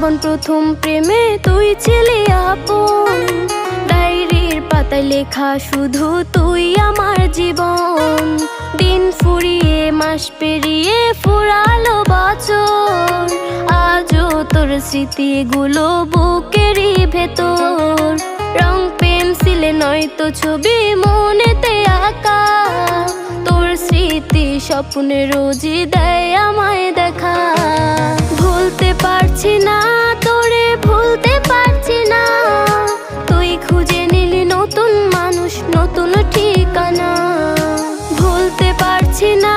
জীবন প্রথম প্রেমে তুই ছিলি আপন, ডায়েরির পাতায় লেখা শুধু তুই আমার জীবন। দিন ফুরিয়ে মাস পেরিয়ে ফুরালো বছর, আজও তোর স্মৃতিগুলো বুকেরই ভেতর। রং পেন্সিলে নয়তো ছবি মনেতে আঁকা, তোর স্মৃতি স্বপ্নে রোজই দেয় আমায় দেখা। ভুলতে পারছি না তোরে, ভুলতে পারছি না, তুই খুঁজে নিলি নতুন মানুষ, নতুন ঠিকানা। ভুলতে পারছি না